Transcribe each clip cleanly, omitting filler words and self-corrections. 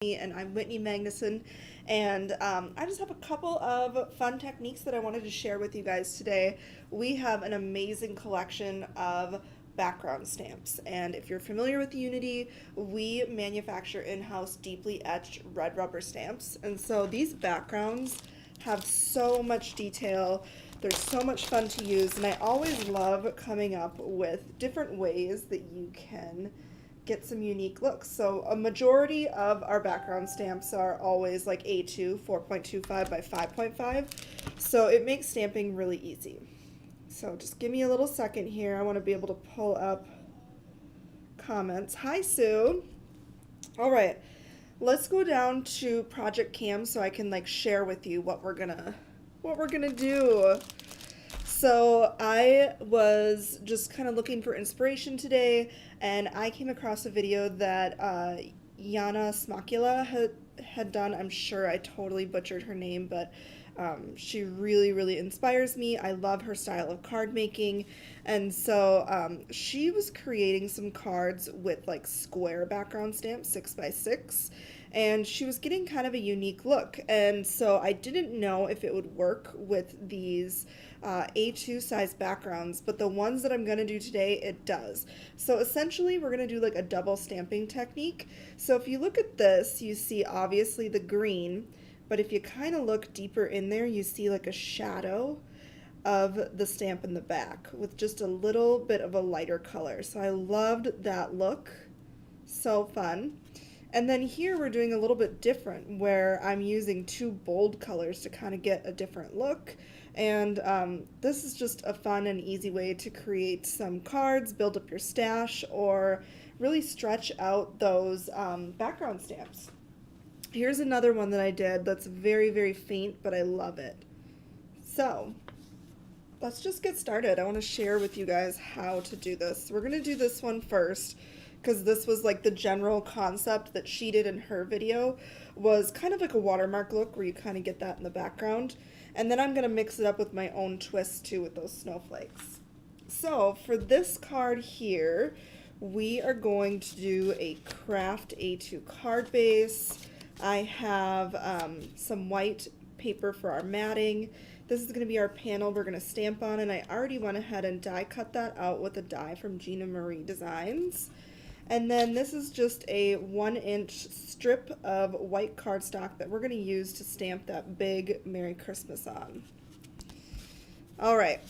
And I'm Whitney Magnuson, and I just have a couple of fun techniques that I wanted to share with you guys today. We have an amazing collection of background stamps, and if you're familiar with Unity, we manufacture in-house deeply etched red rubber stamps, and so these backgrounds have so much detail. They're so much fun to use, and I always love coming up with different ways that you can get some unique looks. So a majority of our background stamps are always like A2, 4.25 by 5.5. So it makes stamping really easy. So just give me a little second here. I want to be able to pull up comments. Hi, Sue. All right, let's go down to Project Cam so I can like share with you what we're gonna do. So I was just kind of looking for inspiration today, and I came across a video that Yana Smakula had done. I'm sure I totally butchered her name, but she really, really inspires me. I love her style of card making, and so she was creating some cards with like square background stamps, 6x6, and she was getting kind of a unique look. And so I didn't know if it would work with these A2 size backgrounds, but the ones that I'm going to do today, it does. So essentially we're going to do like a double stamping technique. So if you look at this, you see obviously the green, but if you kind of look deeper in there, you see like a shadow of the stamp in the back with just a little bit of a lighter color. So I loved that look. So fun. And then here we're doing a little bit different where I'm using two bold colors to kind of get a different look. And this is just a fun and easy way to create some cards, build up your stash, or really stretch out those background stamps. Here's another one that I did that's very, very faint, but I love it. So let's just get started. I want to share with you guys how to do this. We're going to do this one first, because this was like the general concept that she did in her video, was kind of like a watermark look where you kind of get that in the background. And then I'm going to mix it up with my own twist too with those snowflakes. So for this card here, we are going to do a craft A2 card base. I have some white paper for our matting. This is going to be our panel we're going to stamp on, and I already went ahead and die cut that out with a die from Gina Marie Designs. And then this is just a 1-inch strip of white cardstock that we're going to use to stamp that big Merry Christmas on. All right,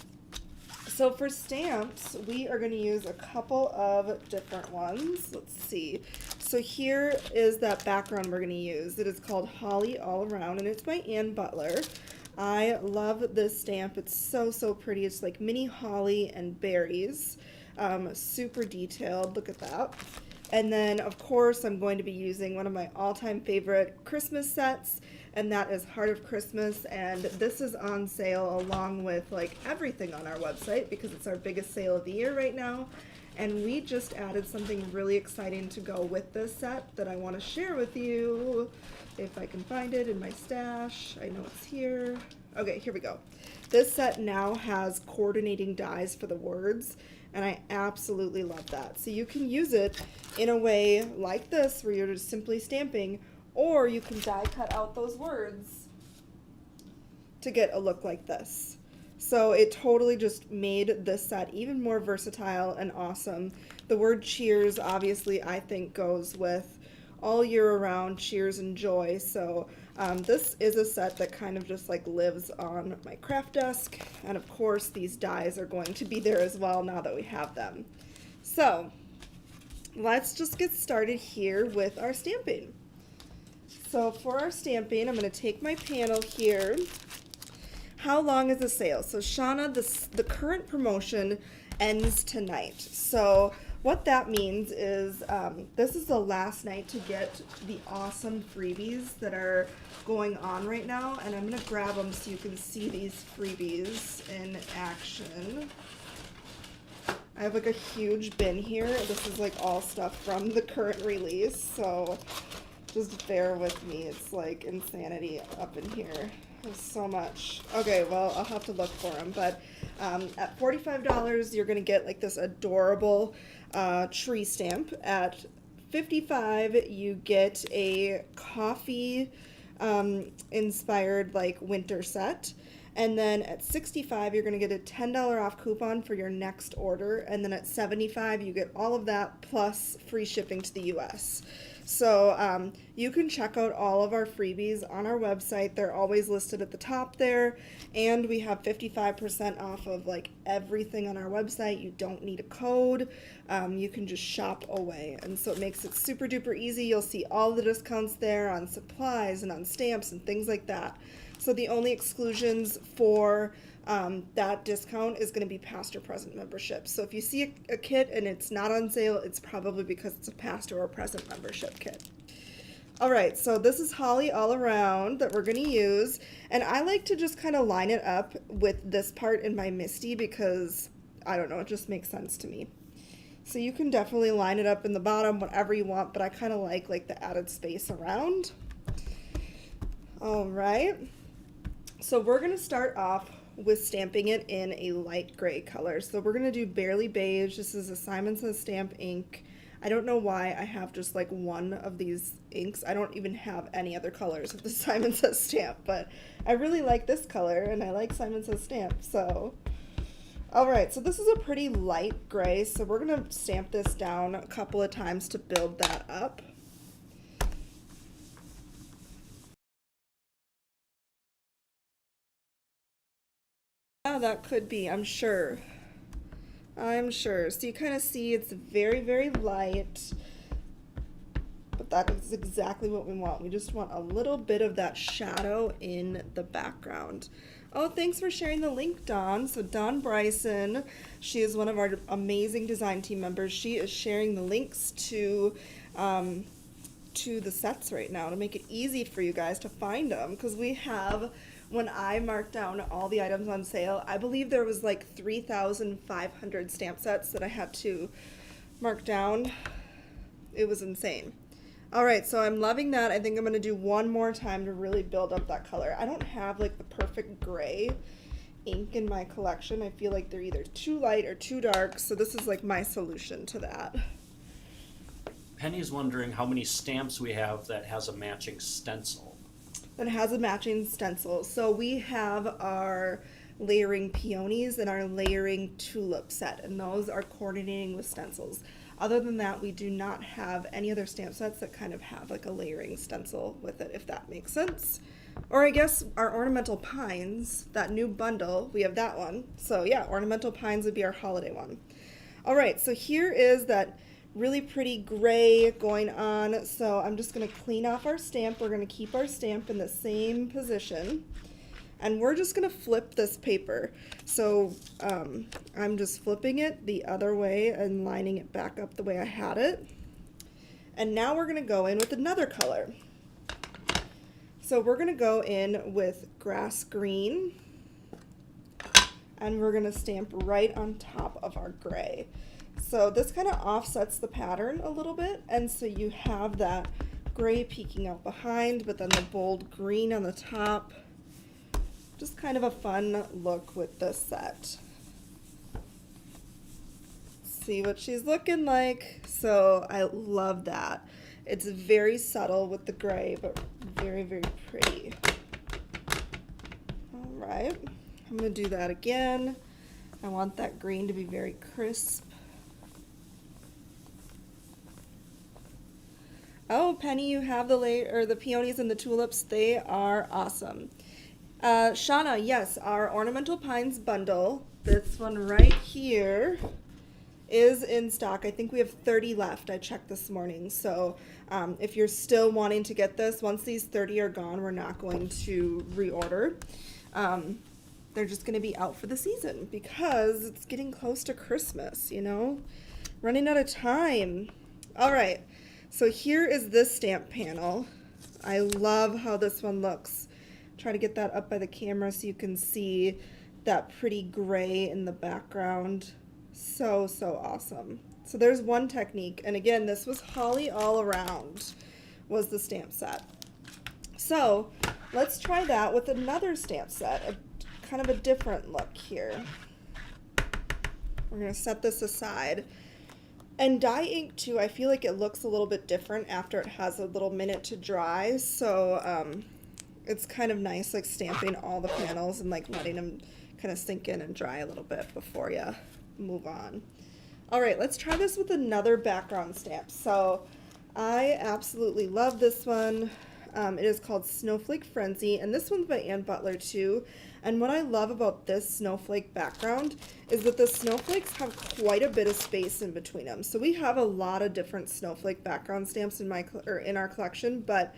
so for stamps, we are going to use a couple of different ones. Let's see. So here is that background we're going to use. It is called Holly All Around, and it's by Ann Butler. I love this stamp. It's so, so pretty. It's like mini holly and berries. Super detailed. Look at that. And then, of course, I'm going to be using one of my all-time favorite Christmas sets, and that is Heart of Christmas. And this is on sale along with like everything on our website because it's our biggest sale of the year right now. And we just added something really exciting to go with this set that I want to share with you. If I can find it in my stash. I know it's here. Okay, here we go. This set now has coordinating dies for the words, and I absolutely love that. So you can use it in a way like this where you're just simply stamping, or you can die cut out those words to get a look like this. So it totally just made this set even more versatile and awesome. The word cheers obviously I think goes with all year around cheers and joy. So this is a set that kind of just like lives on my craft desk, and of course these dies are going to be there as well now that we have them. So let's just get started here with our stamping. So for our stamping, I'm going to take my panel here. How long is the sale? So Shauna, the current promotion ends tonight. So what that means is this is the last night to get the awesome freebies that are going on right now, and I'm going to grab them so you can see these freebies in action. I have like a huge bin here. This is like all stuff from the current release, so just bear with me. It's like insanity up in here. There's so much. Okay, well, I'll have to look for them, but at $45, you're going to get like this adorable tree stamp. At $55, you get a coffee inspired like winter set. And then at $65, you're going to get a $10 off coupon for your next order. And then at $75, you get all of that plus free shipping to the US. So you can check out all of our freebies on our website. They're always listed at the top there. And we have 55% off of like everything on our website. You don't need a code. You can just shop away. And so it makes it super duper easy. You'll see all the discounts there on supplies and on stamps and things like that. So the only exclusions for that discount is going to be past or present membership. So if you see a kit and it's not on sale, it's probably because it's a past or a present membership kit. All right, so this is holly all around that we're going to use. And I like to just kind of line it up with this part in my Misty because, I don't know, it just makes sense to me. So you can definitely line it up in the bottom, whatever you want, but I kind of like the added space around. All right. So we're going to start off with stamping it in a light gray color. So we're going to do Barely Beige. This is a Simon Says Stamp ink. I don't know why I have just like one of these inks. I don't even have any other colors of the Simon Says Stamp, but I really like this color and I like Simon Says Stamp. So, all right, so this is a pretty light gray. So we're going to stamp this down a couple of times to build that up. Yeah, that could be, I'm sure. So you kind of see it's very, very light, but that is exactly what we want. We just want a little bit of that shadow in the background. Oh, thanks for sharing the link, Dawn. So Dawn Bryson, she is one of our amazing design team members. She is sharing the links to the sets right now to make it easy for you guys to find them, because we have, when I marked down all the items on sale, I believe there was like 3,500 stamp sets that I had to mark down. It was insane. All right, so I'm loving that. I think I'm gonna do one more time to really build up that color. I don't have like the perfect gray ink in my collection. I feel like they're either too light or too dark, so this is like my solution to that. Penny's wondering how many stamps we have that has a matching stencil. That has a matching stencil. So we have our layering peonies and our layering tulip set, and those are coordinating with stencils. Other than that, we do not have any other stamp sets that kind of have like a layering stencil with it, if that makes sense. Or I guess our Ornamental Pines, that new bundle, we have that one. So yeah, Ornamental Pines would be our holiday one. All right, so here is that really pretty gray going on. So I'm just going to clean off our stamp. We're going to keep our stamp in the same position, and we're just going to flip this paper. So I'm just flipping it the other way and lining it back up the way I had it. And now we're going to go in with another color. So we're going to go in with grass green, and we're going to stamp right on top of our gray. So this kind of offsets the pattern a little bit, and so you have that gray peeking out behind, but then the bold green on the top. Just kind of a fun look with this set. See what she's looking like. So I love that. It's very subtle with the gray, but very, very pretty. All right, I'm gonna do that again. I want that green to be very crisp. Oh, Penny, you have the peonies and the tulips. They are awesome. Shauna, yes, our Ornamental Pines bundle, this one right here, is in stock. I think we have 30 left. I checked this morning. So if you're still wanting to get this, once these 30 are gone, we're not going to reorder. They're just going to be out for the season because it's getting close to Christmas, you know? Running out of time. All right. So here is this stamp panel. I love how this one looks. Try to get that up by the camera so you can see that pretty gray in the background. So, so awesome. So there's one technique. And again, this was Holly All Around was the stamp set. So let's try that with another stamp set, kind of a different look here. We're going to set this aside. And dye ink too, I feel like it looks a little bit different after it has a little minute to dry. So it's kind of nice like stamping all the panels and like letting them kind of sink in and dry a little bit before you move on. All right, let's try this with another background stamp. So I absolutely love this one. It is called Snowflake Frenzy, and this one's by Ann Butler too. And what I love about this snowflake background is that the snowflakes have quite a bit of space in between them. So we have a lot of different snowflake background stamps in our collection, but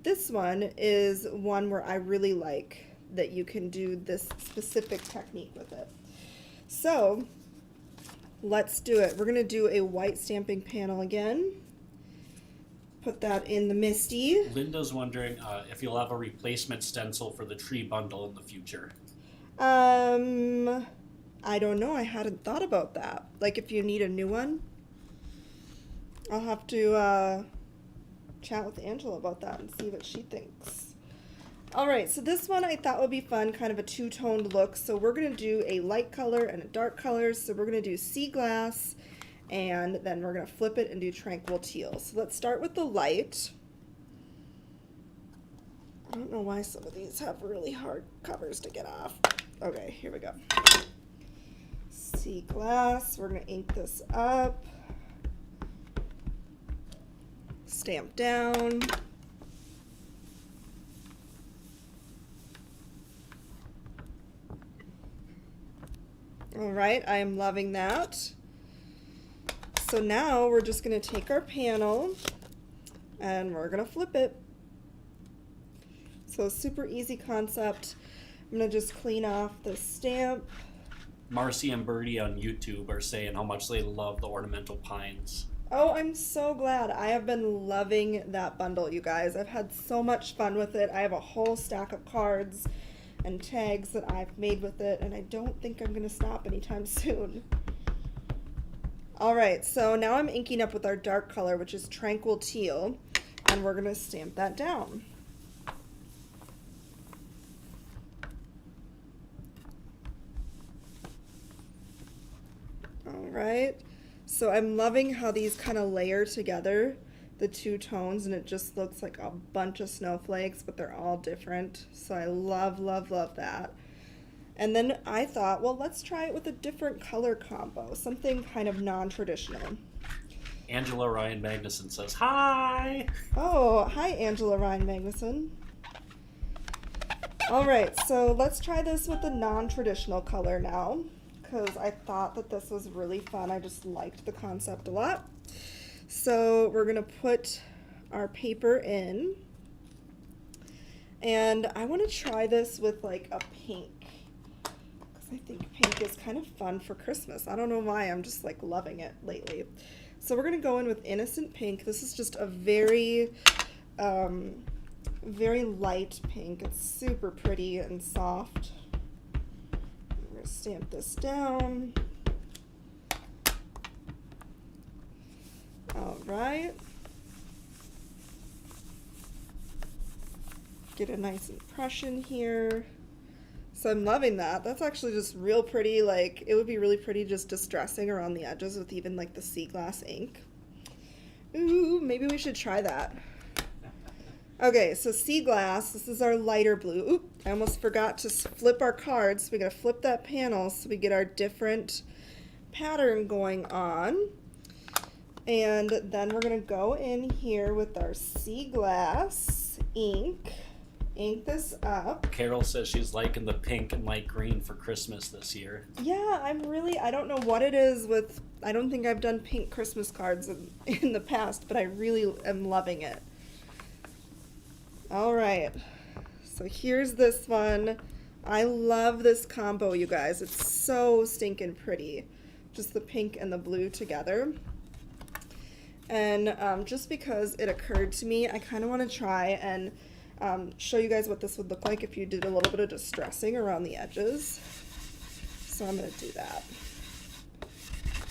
this one is one where I really like that you can do this specific technique with it. So let's do it. We're going to do a white stamping panel again. Put that in the Misty. Linda's wondering if you'll have a replacement stencil for the tree bundle in the future. I don't know. I hadn't thought about that. Like if you need a new one, I'll have to chat with Angela about that and see what she thinks. All right, so this one I thought would be fun, kind of a two-toned look. So we're going to do a light color and a dark color. So we're going to do sea glass, and then we're going to flip it and do tranquil teal. So let's start with the light. I don't know why some of these have really hard covers to get off. Okay, here we go. Sea glass, we're going to ink this up. Stamp down. All right, I am loving that. So now we're just going to take our panel and we're going to flip it. So super easy concept. I'm going to just clean off the stamp. Marcy and Birdie on YouTube are saying how much they love the ornamental pines. Oh, I'm so glad. I have been loving that bundle, you guys. I've had so much fun with it. I have a whole stack of cards and tags that I've made with it, and I don't think I'm going to stop anytime soon. All right, so now I'm inking up with our dark color, which is tranquil teal, and we're going to stamp that down. All right, so I'm loving how these kind of layer together, the two tones, and it just looks like a bunch of snowflakes, but they're all different. So I love, love, love that. And then I thought, well, let's try it with a different color combo, something kind of non-traditional. Angela Ryan Magnuson says, hi! Oh, hi, Angela Ryan Magnuson. All right, so let's try this with a non-traditional color now, because I thought that this was really fun. I just liked the concept a lot. So we're going to put our paper in, and I want to try this with like a pink. I think pink is kind of fun for Christmas. I don't know why, I'm just like loving it lately. So we're going to go in with Innocent Pink. This is just a very, very light pink. It's super pretty and soft. I'm going to stamp this down. All right. Get a nice impression here. So I'm loving that. That's actually just real pretty. Like, it would be really pretty just distressing around the edges with even like the sea glass ink. Ooh, maybe we should try that. Okay, so sea glass, this is our lighter blue. Oop, I almost forgot to flip our cards. So we gotta flip that panel so we get our different pattern going on. And then we're gonna go in here with our sea glass ink. Ink this up. Carol says she's liking the pink and light green for Christmas this year. Yeah, I don't know what it is with, I don't think I've done pink Christmas cards in the past, but I really am loving it. All right, so here's this one. I love this combo, you guys. It's so stinking pretty. Just the pink and the blue together. And just because it occurred to me, I kind of want to try and show you guys what this would look like if you did a little bit of distressing around the edges. So I'm going to do that.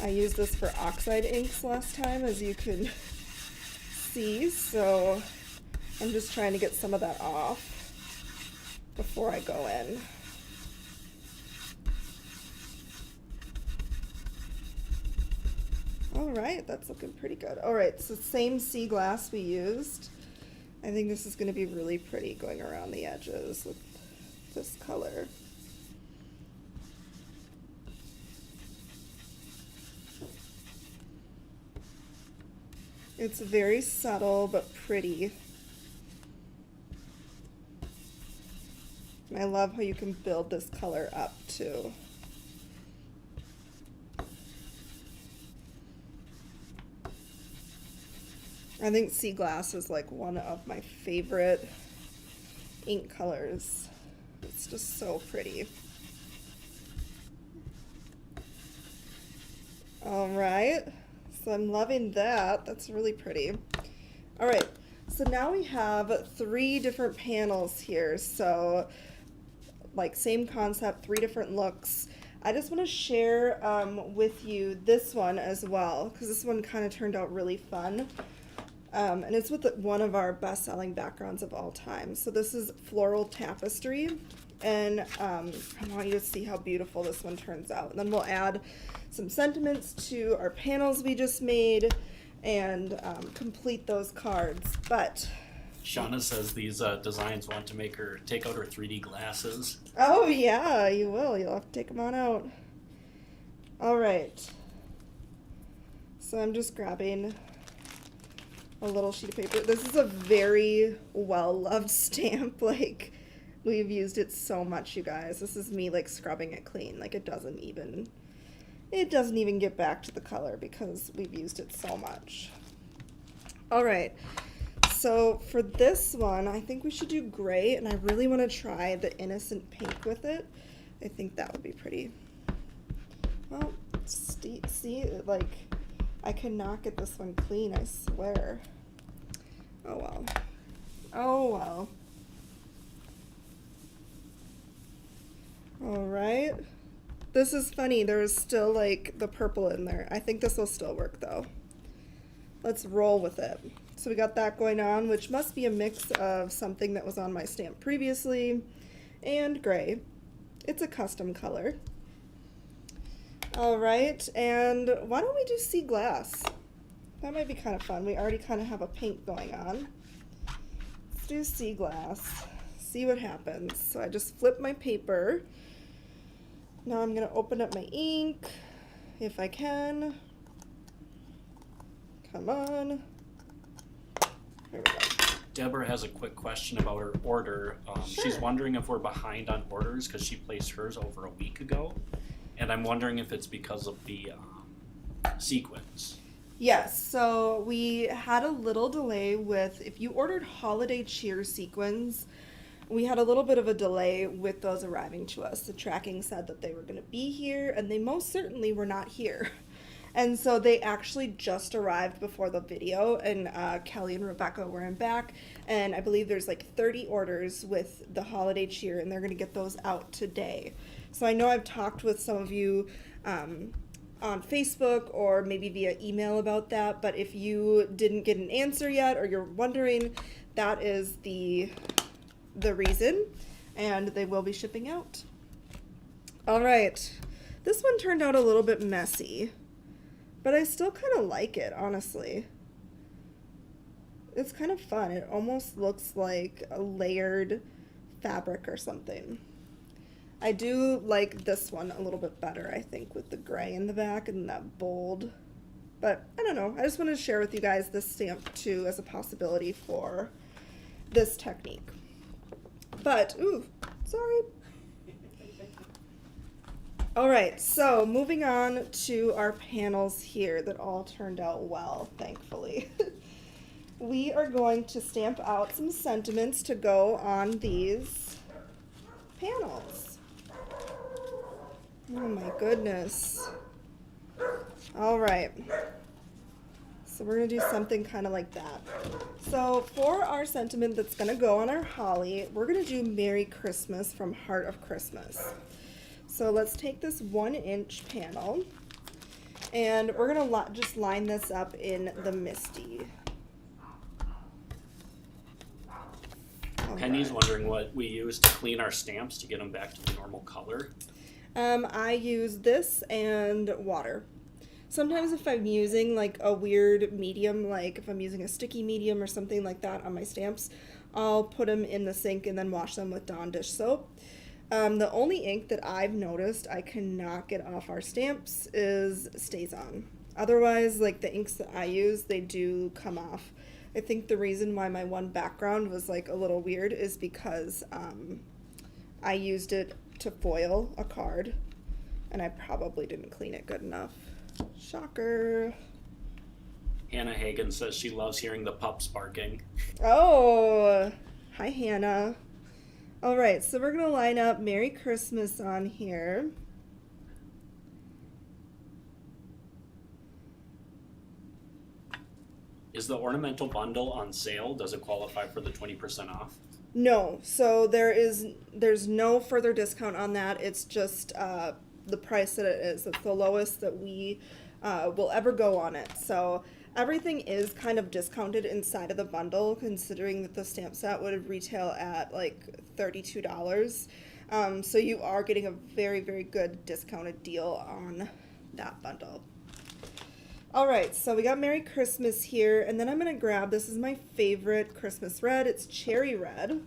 I used this for oxide inks last time, as you can see, so I'm just trying to get some of that off before I go in. All right, that's looking pretty good. All right, so same sea glass we used. I think this is going to be really pretty going around the edges with this color. It's very subtle but pretty. And I love how you can build this color up too. I think sea glass is like one of my favorite ink colors. It's just so pretty. All right, so I'm loving that. That's really pretty. All right, so now we have 3 different panels here. So like same concept, 3 different looks. I just want to share with you this one as well, because this one kind of turned out really fun. And it's with one of our best-selling backgrounds of all time. So this is Floral Tapestry, and I want you to see how beautiful this one turns out. And then we'll add some sentiments to our panels we just made and complete those cards. But Shauna says these designs want to make her take out her 3D glasses. oh yeah, you will. You'll have to take them on out. All right. So I'm just grabbing a little sheet of paper. This is a very well-loved stamp. Like, we've used it so much, you guys. This is me like scrubbing it clean. Like it doesn't even get back to the color because we've used it so much. All right. So for this one, I think we should do gray, and I really want to try the innocent pink with it. I think that would be pretty. Well, see, like, I cannot get this one clean, I swear. Oh well. Oh well. All right. This is funny. There's still like the purple in there. I think this will still work though. Let's roll with it. So we got that going on, which must be a mix of something that was on my stamp previously and gray. It's a custom color. All right, and why don't we do sea glass? That might be kind of fun. We already kind of have a pink going on. Let's do sea glass. See what happens. So I just flip my paper. Now I'm going to open up my ink, if I can. Come on. There we go. Deborah has a quick question about her order. Sure. She's wondering if we're behind on orders because she placed hers over a week ago. And I'm wondering if it's because of the sequins. Yes, so we had a little delay with, if you ordered holiday cheer sequins, we had a little bit of a delay with those arriving to us. The tracking said that they were going to be here, and they most certainly were not here. And so they actually just arrived before the video, and Kelly and Rebecca were in back, and I believe there's like 30 orders with the holiday cheer, and they're going to get those out today. So I know I've talked with some of you on Facebook or maybe via email about that, but if you didn't get an answer yet or you're wondering, that is the reason, and they will be shipping out. All right, this one turned out a little bit messy, but I still kind of like it, honestly. It's kind of fun. It almost looks like a layered fabric or something. I do like this one a little bit better, I think, with the gray in the back and that bold. But I don't know. I just wanted to share with you guys this stamp too as a possibility for this technique. But, ooh, sorry. All right, so moving on to our panels here that all turned out well, thankfully. We are going to stamp out some sentiments to go on these panels. Oh my goodness. All right. So we're going to do something kind of like that. So for our sentiment that's going to go on our holly, we're going to do Merry Christmas from Heart of Christmas. So let's take this 1-inch panel, and we're going to just line this up in the Misty. Penny's wondering what we use to clean our stamps to get them back to the normal color. I use this and water. Sometimes if I'm using like a weird medium, like if I'm using a sticky medium or something like that on my stamps, I'll put them in the sink and then wash them with Dawn dish soap. The only ink that I've noticed I cannot get off our stamps is StazOn. Otherwise, like the inks that I use, they do come off. I think the reason why my one background was like a little weird is because I used it to foil a card and I probably didn't clean it good enough. Shocker. Hannah Hagen says she loves hearing the pups barking. Oh, hi Hannah. All right, so we're gonna line up Merry Christmas on here. Is the ornamental bundle on sale? Does it qualify for the 20% off? No, so there's no further discount on that. It's just the price that it is. It's the lowest that we will ever go on it. So everything is kind of discounted inside of the bundle, considering that the stamp set would retail at like $32. So you are getting a very, very good discounted deal on that bundle. All right, so we got Merry Christmas here, and then I'm gonna grab, this is my favorite Christmas red, it's Cherry Red.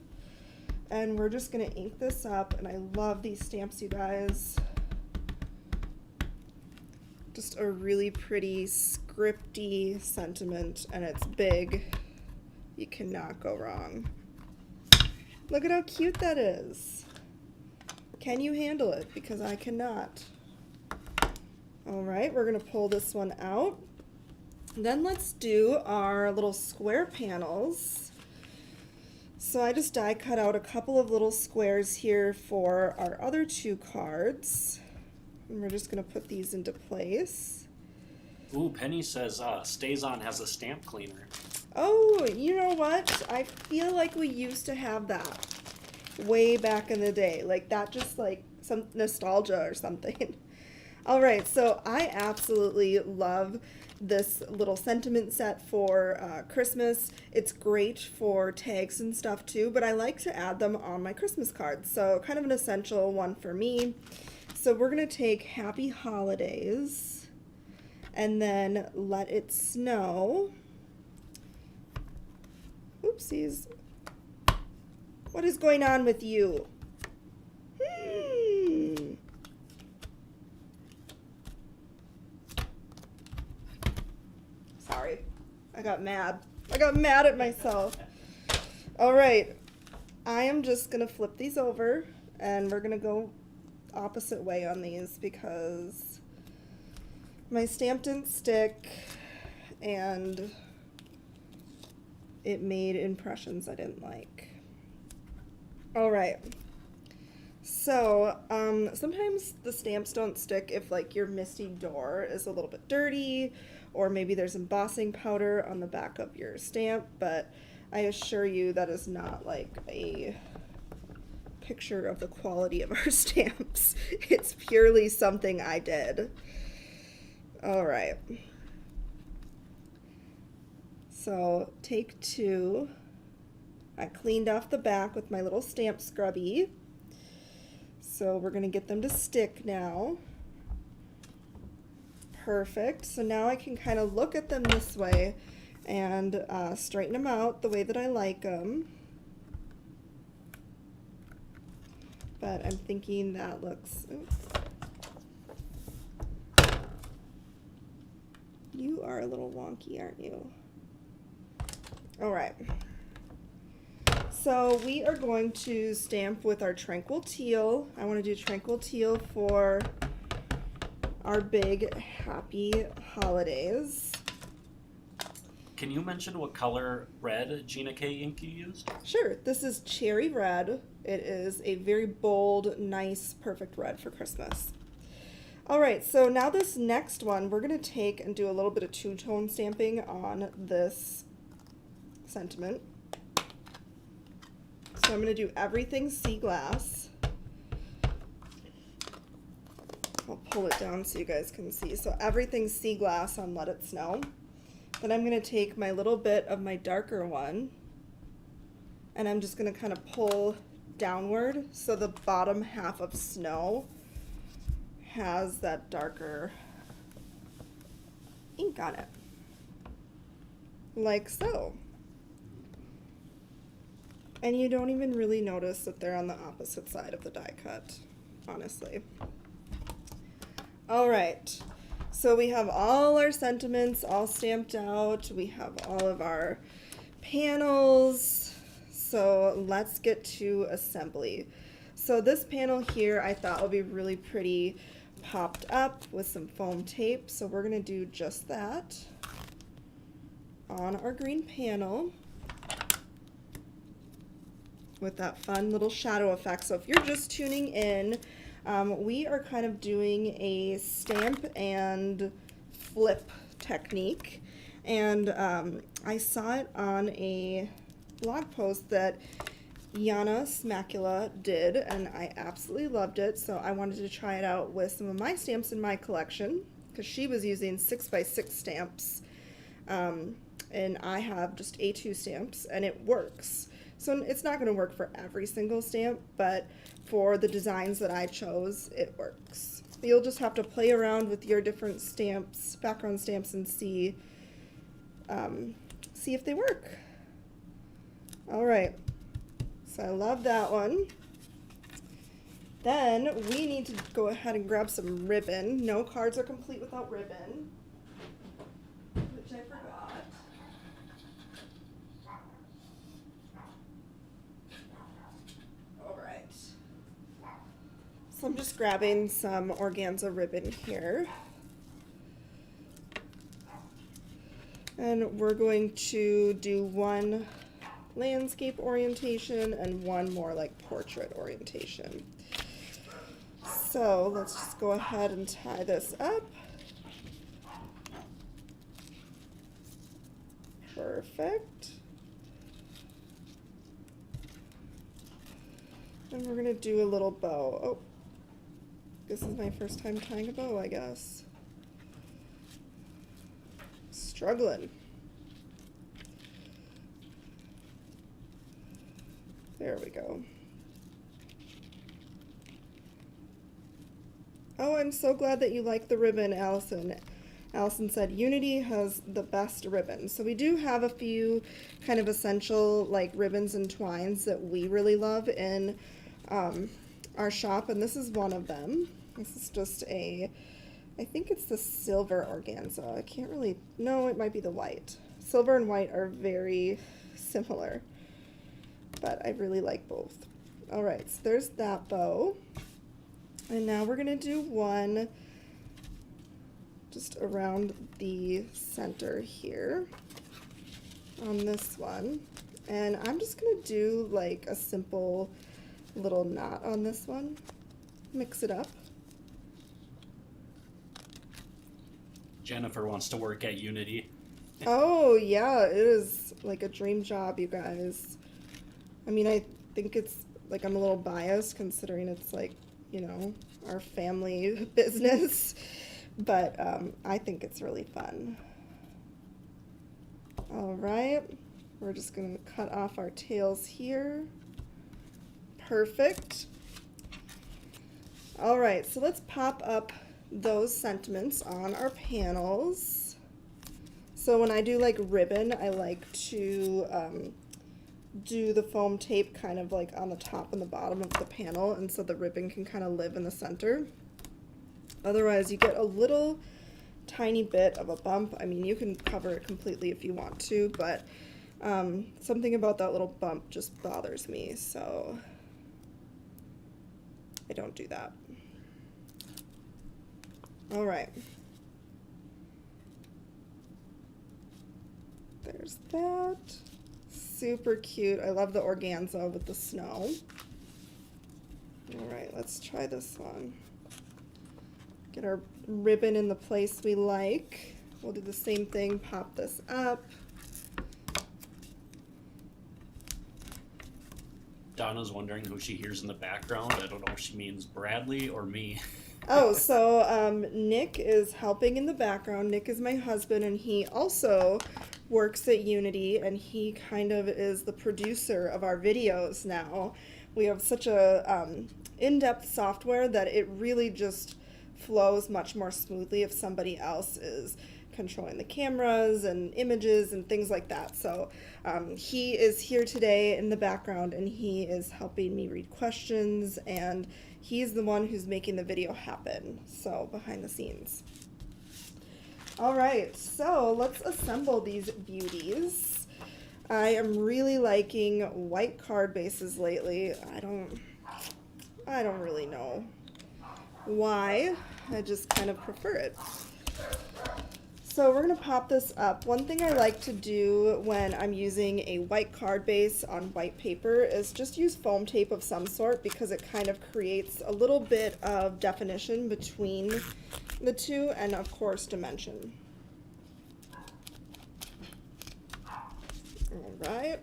And we're just gonna ink this up, and I love these stamps, you guys. Just a really pretty scripty sentiment, and it's big. You cannot go wrong. Look at how cute that is. Can you handle it? Because I cannot. All right, we're gonna pull this one out. Then let's do our little square panels. So I just die cut out a couple of little squares here for our other two cards. And we're just gonna put these into place. Ooh, Penny says StazOn has a stamp cleaner. Oh, you know what? I feel like we used to have that way back in the day. Like that, just like some nostalgia or something. All right, so I absolutely love this little sentiment set for Christmas. It's great for tags and stuff too, but I like to add them on my Christmas cards. So kind of an essential one for me. So we're gonna take Happy Holidays and then Let It Snow. Oopsies. What is going on with you? Sorry, I got mad. I got mad at myself. All right, I am just gonna flip these over and we're gonna go opposite way on these because my stamp didn't stick and it made impressions I didn't like. All right. So, sometimes the stamps don't stick if like your Misty door is a little bit dirty or maybe there's embossing powder on the back of your stamp, but I assure you that is not like a picture of the quality of our stamps. It's purely something I did. All right. So, take two. I cleaned off the back with my little stamp scrubby. So we're gonna get them to stick now. Perfect. So now I can kind of look at them this way and straighten them out the way that I like them. But I'm thinking that looks... Oops. You are a little wonky, aren't you? All right. So we are going to stamp with our Tranquil Teal. I want to do Tranquil Teal for our big Happy Holidays. Can you mention what color red Gina K ink you used? Sure, this is Cherry Red. It is a very bold, nice, perfect red for Christmas. All right, so now this next one, we're gonna take and do a little bit of two-tone stamping on this sentiment. So I'm gonna do Everything Sea Glass. I'll pull it down so you guys can see. So Everything Sea Glass on Let It Snow. Then I'm gonna take my little bit of my darker one and I'm just gonna kind of pull downward so the bottom half of Snow has that darker ink on it. Like so. And you don't even really notice that they're on the opposite side of the die cut, honestly. All right, so we have all our sentiments all stamped out. We have all of our panels. So let's get to assembly. So this panel here I thought would be really pretty popped up with some foam tape. So we're gonna do just that on our green panel with that fun little shadow effect. So if you're just tuning in, we are kind of doing a stamp and flip technique. And I saw it on a blog post that Yana Smacula did, and I absolutely loved it. So I wanted to try it out with some of my stamps in my collection, because she was using 6x6 stamps. And I have just A2 stamps, and it works. So it's not going to work for every single stamp, but for the designs that I chose, it works. You'll just have to play around with your different stamps, background stamps, and see if they work. All right, so I love that one. Then we need to go ahead and grab some ribbon. No cards are complete without ribbon, which I forgot. So I'm just grabbing some organza ribbon here. And we're going to do one landscape orientation and one more like portrait orientation. So let's just go ahead and tie this up. Perfect. And we're gonna do a little bow. Oh. This is my first time tying a bow, I guess. Struggling. There we go. Oh, I'm so glad that you like the ribbon, Allison. Allison said Unity has the best ribbon. So we do have a few kind of essential like ribbons and twines that we really love in our shop, and this is one of them. This is just I think it's the silver organza. I can't really, no, it might be the white. Silver and white are very similar, but I really like both. All right, so there's that bow. And now we're gonna do one just around the center here on this one. And I'm just gonna do like a simple little knot on this one. Mix it up. Jennifer wants to work at Unity. Oh yeah, it is like a dream job, you guys. I mean, I think it's like I'm a little biased considering it's like, you know, our family business, but I think it's really fun. All right, we're just gonna cut off our tails here. Perfect. All right, so let's pop up those sentiments on our panels. So when I do like ribbon, I like to do the foam tape kind of like on the top and the bottom of the panel, and so the ribbon can kind of live in the center. Otherwise you get a little tiny bit of a bump. I mean, you can cover it completely if you want to, but something about that little bump just bothers me, so I don't do that. All right. There's that. Super cute. I love the organza with the snow. All right, let's try this one. Get our ribbon in the place we like. We'll do the same thing, pop this up. Donna's wondering who she hears in the background. I don't know if she means Bradley or me. Oh, so Nick is helping in the background. Nick is my husband, and he also works at Unity, and he kind of is the producer of our videos now. We have such a in-depth software that it really just flows much more smoothly if somebody else is controlling the cameras and images and things like that. So he is here today in the background, and he is helping me read questions, and he's the one who's making the video happen, so behind the scenes. All right, so let's assemble these beauties. I am really liking white card bases lately. I don't really know why. I just kind of prefer it. So we're gonna pop this up. One thing I like to do when I'm using a white card base on white paper is just use foam tape of some sort, because it kind of creates a little bit of definition between the two, and of course dimension. All right.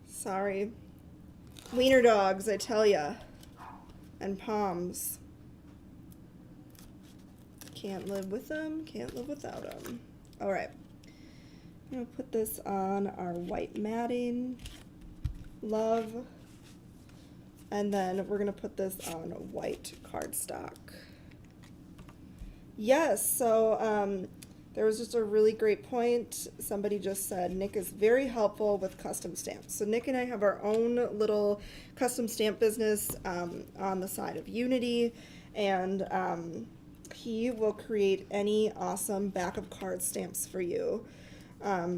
Sorry. Wiener dogs, I tell ya. And palms. Can't live with them, can't live without them. All right, I'm gonna put this on our white matting, love, and then we're gonna put this on white cardstock. Yes, so there was just a really great point. Somebody just said Nick is very helpful with custom stamps. So Nick and I have our own little custom stamp business on the side of Unity, and he will create any awesome back of card stamps for you,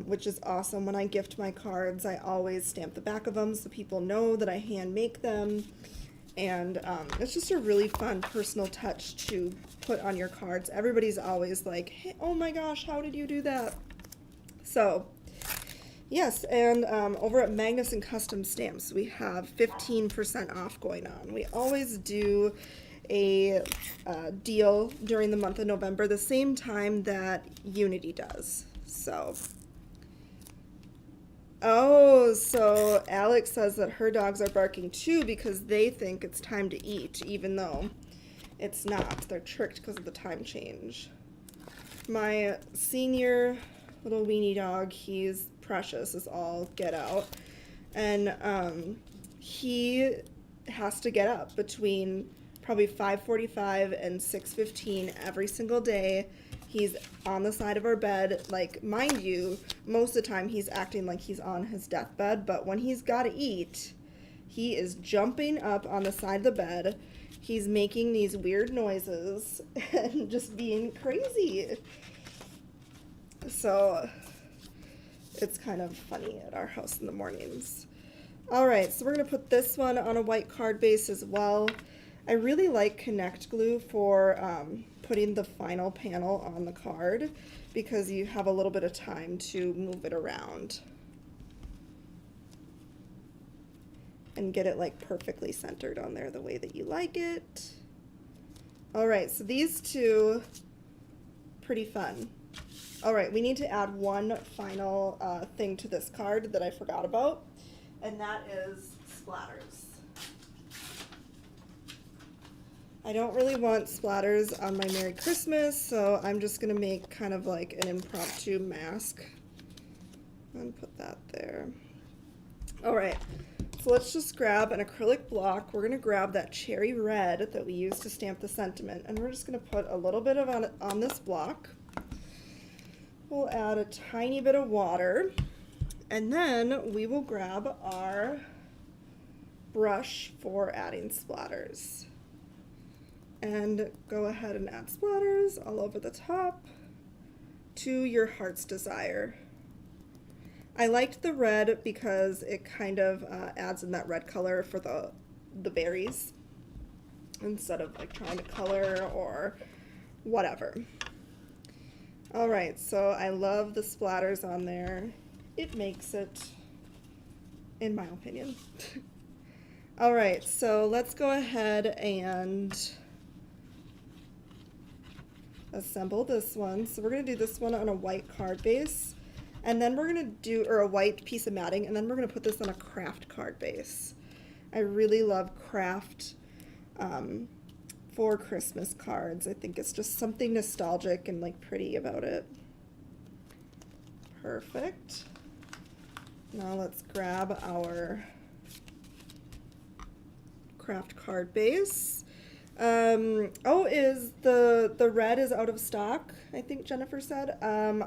which is awesome. When I gift my cards, I always stamp the back of them so people know that I hand make them. And it's just a really fun personal touch to put on your cards. Everybody's always like, hey, oh my gosh, how did you do that? So yes, and over at Magnus and Custom Stamps, we have 15% off going on. We always do a deal during the month of November, the same time that Unity does. So, oh, so Alex says that her dogs are barking too because they think it's time to eat, even though it's not. They're tricked because of the time change. My senior little weenie dog, he's precious as all get out, and he has to get up between probably 5:45 and 6:15 every single day. He's on the side of our bed. Like, mind you, most of the time he's acting like he's on his deathbed, but when he's got to eat, he is jumping up on the side of the bed. He's making these weird noises and just being crazy. So it's kind of funny at our house in the mornings. All right, so we're gonna put this one on a white card base as well. I really like Connect Glue for putting the final panel on the card, because you have a little bit of time to move it around and get it like perfectly centered on there the way that you like it. All right, so these two, pretty fun. All right, we need to add one final thing to this card that I forgot about, and that is splatters. I don't really want splatters on my Merry Christmas, so I'm just gonna make kind of like an impromptu mask and put that there. All right, so let's just grab an acrylic block. We're gonna grab that cherry red that we used to stamp the sentiment, and we're just gonna put a little bit of it on this block. We'll add a tiny bit of water, and then we will grab our brush for adding splatters. And go ahead and add splatters all over the top to your heart's desire. I liked the red because it kind of adds in that red color for the berries, instead of like trying to color or whatever. All right, so I love the splatters on there. It makes it, in my opinion. All right, so let's go ahead and assemble this one. So we're going to do this one on a white card base, and then we're going to do, or a white piece of matting, and then we're going to put this on a craft card base. I really love craft for Christmas cards. I think it's just something nostalgic and like pretty about it. Perfect. Now let's grab our craft card base. Oh, is the red is out of stock, I think Jennifer said.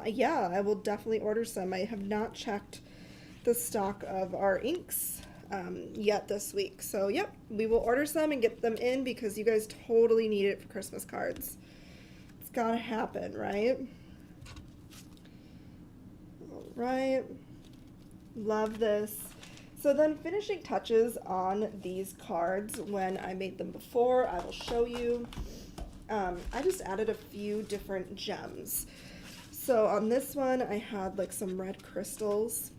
Yeah, I will definitely order some. I have not checked the stock of our inks yet this week. So, yep, we will order some and get them in because you guys totally need it for Christmas cards. It's gotta happen, right? All right. Love this. So then finishing touches on these cards when I made them before, I will show you. I just added a few different gems. So on this one, I had like some red crystals,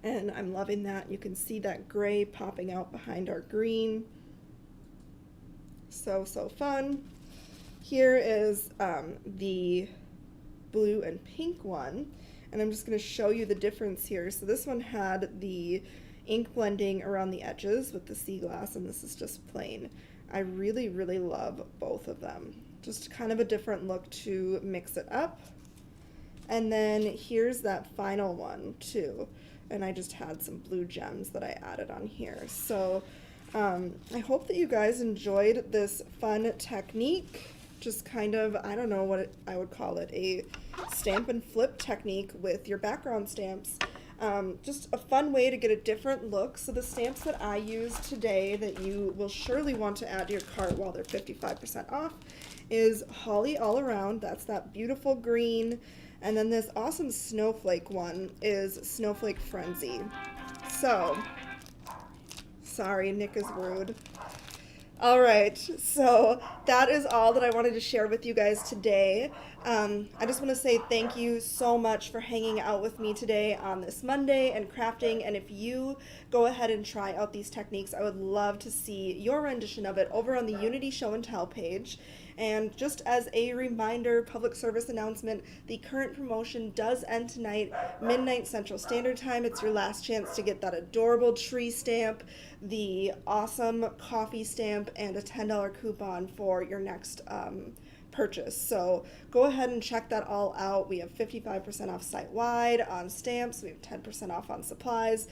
and I'm loving that. You can see that gray popping out behind our green. So fun. Here is the blue and pink one. And I'm just going to show you the difference here. So this one had the ink blending around the edges with the sea glass, and this is just plain. I really, really love both of them. Just kind of a different look to mix it up. And then here's that final one too. And I just had some blue gems that I added on here. So I hope that you guys enjoyed this fun technique. Just kind of, I don't know what I would call it, a stamp and flip technique with your background stamps. Just a fun way to get a different look. So the stamps that I used today that you will surely want to add to your cart while they're 55% off is Holly All Around. That's that beautiful green. And then this awesome snowflake one is Snowflake Frenzy. So, sorry, Nick is rude. All right, so that is all that I wanted to share with you guys today. I just want to say thank you so much for hanging out with me today on this Monday and crafting. And if you go ahead and try out these techniques, I would love to see your rendition of it over on the Unity Show and Tell page. And just as a reminder, public service announcement, the current promotion does end tonight, midnight Central Standard Time. It's your last chance to get that adorable tree stamp, the awesome coffee stamp, and a $10 coupon for your next purchase. So go ahead and check that all out. We have 55% off site-wide on stamps. We have 10% off on supplies.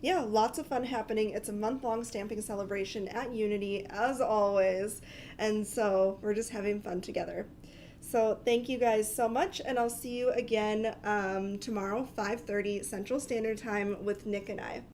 Yeah, lots of fun happening. It's a month-long stamping celebration at Unity, as always. And so we're just having fun together. So thank you guys so much, and I'll see you again tomorrow, 5:30 Central Standard Time with Nick and I.